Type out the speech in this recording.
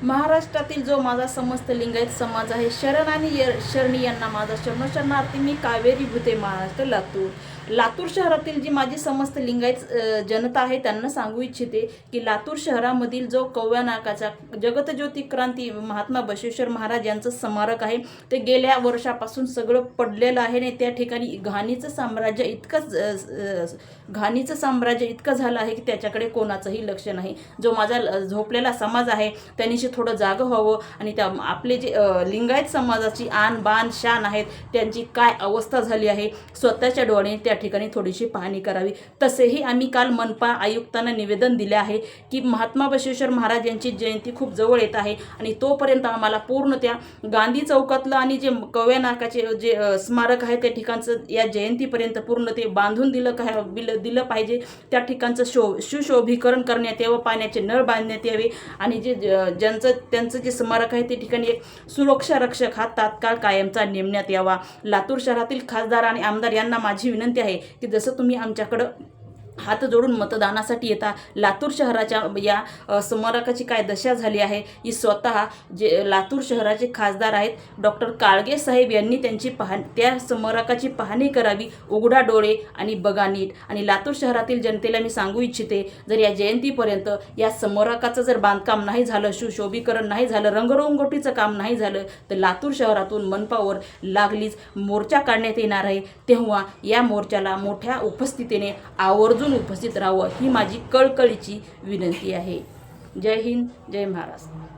महाराष्ट्रातील जो माझा समस्त लिंगायत समाज आहे, शरण आणि शरणी यांना माझा शरणशरणार्थी मी कावेरी भूते महाराष्ट्र लातूर शहरातील जी माझी समस्त लिंगायत जनता आहे त्यांना सांगू इच्छिते की लातूर शहरामधील जो कव्या नाकाचा जगतज्योती क्रांती महात्मा बसवेश्वर महाराज यांचं स्मारक आहे ते गेल्या वर्षापासून सगळं पडलेलं आहे आणि त्या ठिकाणी घाणीचं साम्राज्य इतकं झालं आहे की त्याच्याकडे कोणाचंही लक्ष नाही. जो माझा झोपलेला समाज आहे त्यांनीशी थोडं जागं व्हावं आणि त्या आपले जे लिंगायत समाजाची आन बान शान आहेत त्यांची काय अवस्था झाली आहे स्वतःच्या डोळ्याने त्या ठिकाणी थोडीशी पाहणी करावी. तसेही आम्ही काल मनपा आयुक्तांना निवेदन दिले आहे की महात्मा बसवेश्वर महाराज यांची जयंती खूप जवळ येत आहे आणि तोपर्यंत आम्हाला पूर्ण त्या गांधी चौकातलं आणि जे कव्या नाकाचे जे स्मारक आहे त्या ठिकाणचं या जयंतीपर्यंत पूर्ण ते बांधून दिलं पाहिजे. त्या ठिकाणचं सुशोभीकरण करण्यात यावं, पाण्याचे नळ बांधण्यात यावे आणि त्यांचं जे स्मारक आहे ते ठिकाणी एक सुरक्षा रक्षक हा तात्काळ कायमचा नेमण्यात यावा. लातूर शहरातील खासदार आणि आमदार यांना माझी विनंती आहे की जसं तुम्ही आमच्याकडं हात जोडून मतदानासाठी येता, लातूर शहराच्या या स्मारकाची काय दशा झाली आहे ही स्वतः जे लातूर शहराचे खासदार आहेत डॉक्टर काळगे साहेब यांनी त्या स्मारकाची पाहणी करावी उघडा डोळे आणि बघा नीट. आणि लातूर शहरातील जनतेला मी सांगू इच्छिते जर या जयंतीपर्यंत या स्मारकाचं जर बांधकाम नाही झालं, सुशोभीकरण नाही झालं, रंगरंगोटीचं काम नाही झालं तर लातूर शहरातून मनपावर लागलीच मोर्चा काढण्यात येणार आहे. तेव्हा या मोर्चाला मोठ्या उपस्थितीने आवर्जून उपस्थित राहावं ही माझी कळकळीची विनंती आहे. जय हिंद, जय महाराष्ट्र.